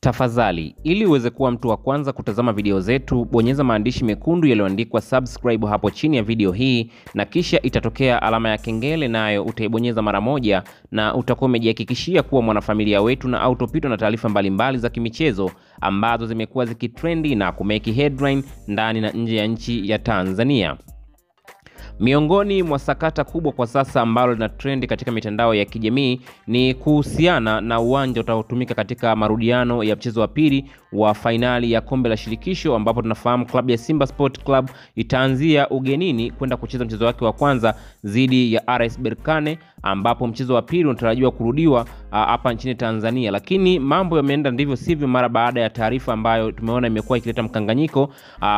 Tafadhali, ili uweze kuwa mtu wa kwanza kutazama video zetu, bonyeza maandishi mekundu yaliyoandikwa subscribe hapo chini ya video hii, na kisha itatokea alama ya kengele, nayo utaibonyeza mara moja na utakuwa umejihakikishia kuwa mwanafamilia wetu na autopitwa na taarifa mbalimbali za kimichezo ambazo zimekuwa zikitrendi na kumeki headline ndani na nje ya nchi ya Tanzania. Miongoni mwa sakata kubwa kwa sasa ambalo lina trend katika mitandao ya kijamii ni kuhusiana na uwanja utaotumika katika marudiano ya mchezo wa pili wa fainali ya kombe la shirikisho, ambapo tunafahamu klabu ya Simba Sport Club itaanzia ugenini kwenda kucheza mchezo wake wa kwanza dhidi ya RS Berkane, ambapo mchezo wa pili unatarajiwa kurudiwa hapa nchini Tanzania. Lakini mambo yameenda ndivyo sivyo mara baada ya taarifa ambayo tumeona imekuwa ikileta mkanganyiko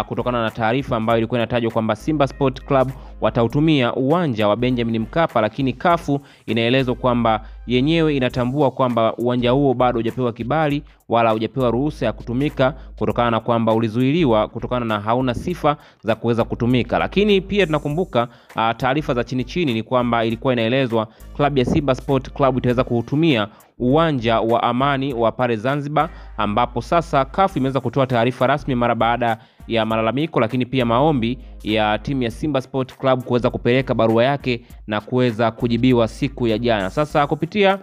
kutokana na taarifa ambayo ilikuwa inatajwa kwamba Simba Sport Club watautumia uwanja wa Benjamin Mkapa, lakini kafu inaelezwa kwamba yenyewe inatambua kwamba uwanja huo bado hujapewa kibali wala hujapewa ruhusa ya kutumika kutokana na kwamba ulizuiliwa kutokana na hauna sifa za kuweza kutumika. Lakini pia tunakumbuka taarifa za chini ni kwamba ilikuwa inaelezwa klabu ya Simba Sport Club itaweza kutumia uwanja wa Amani wa pale Zanzibar, ambapo sasa kafu imeweza kutoa taarifa rasmi mara baada ya malalamiko lakini pia maombi ya timu ya Simba Sport Club kuweza kupeleka barua yake na kuweza kujibiwa siku ya jana. Sasa kupitia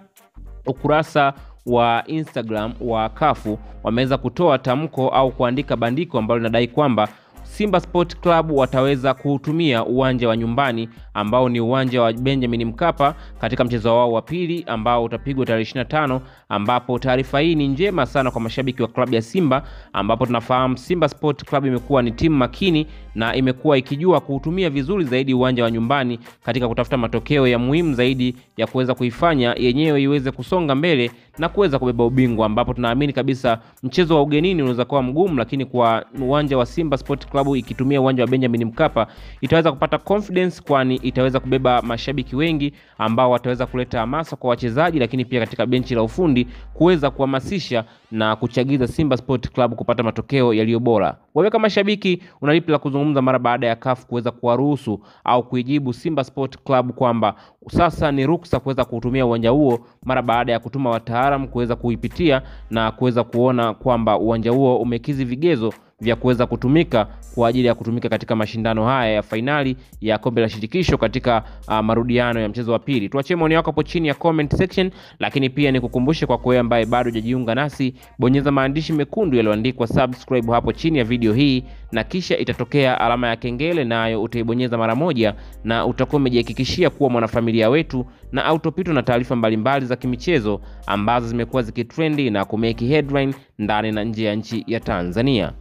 ukurasa wa Instagram wa kafu wameweza kutoa tamko au kuandika bandiko ambalo linadai kwamba Simba Sport Club wataweza kutumia uwanja wa nyumbani ambao ni uwanja wa Benjamin Mkapa katika mchezo wao wa pili ambao utapigwa tarehe 25, ambapo taarifa hii ni njema sana kwa mashabiki wa klabu ya Simba, ambapo tunafahamu Simba Sport Club imekuwa ni timu makini na imekuwa ikijua kuutumia vizuri zaidi uwanja wa nyumbani katika kutafuta matokeo ya muhimu zaidi ya kuweza kuifanya yenyewe iweze kusonga mbele na kuweza kubeba ubingwa, ambapo tunaamini kabisa mchezo wa ugenini unaweza kuwa mgumu, lakini kwa uwanja wa Simba Sport Club ikitumia uwanja wa Benjamin Mkapa itaweza kupata confidence, kwani itaweza kubeba mashabiki wengi ambao wataweza kuleta hamasa kwa wachezaji, lakini pia katika benchi la ufundi kuweza kuhamasisha na kuchagiza Simba Sport Club kupata matokeo yaliyo bora. Wewe kama shabiki unalipi la kuzungumza mara baada ya CAF kuweza kuwaruhusu au kuijibu Simba Sport Club kwamba sasa ni ruksa kuweza kutumia uwanja huo mara baada ya kutuma wataalamu kuweza kuipitia na kuweza kuona kwamba uwanja huo umekizi vigezo vya kuweza kutumika kwa ajili ya kutumika katika mashindano haya ya fainali ya kombe la shirikisho katika marudiano ya mchezo wa pili? Tuachie maoni yako hapo chini ya comment section, lakini pia nikukumbushe kwa wewe ambaye bado hujajiunga nasi, bonyeza maandishi mekundu yaliyoandikwa subscribe hapo chini ya video hii, na kisha itatokea alama ya kengele, nayo utaibonyeza mara moja na utakuwa umejihakikishia kuwa mwanafamilia wetu na autopitwa na taarifa mbalimbali za kimichezo ambazo zimekuwa zikitrendi na kumeki headline ndani na nje ya nchi ya Tanzania.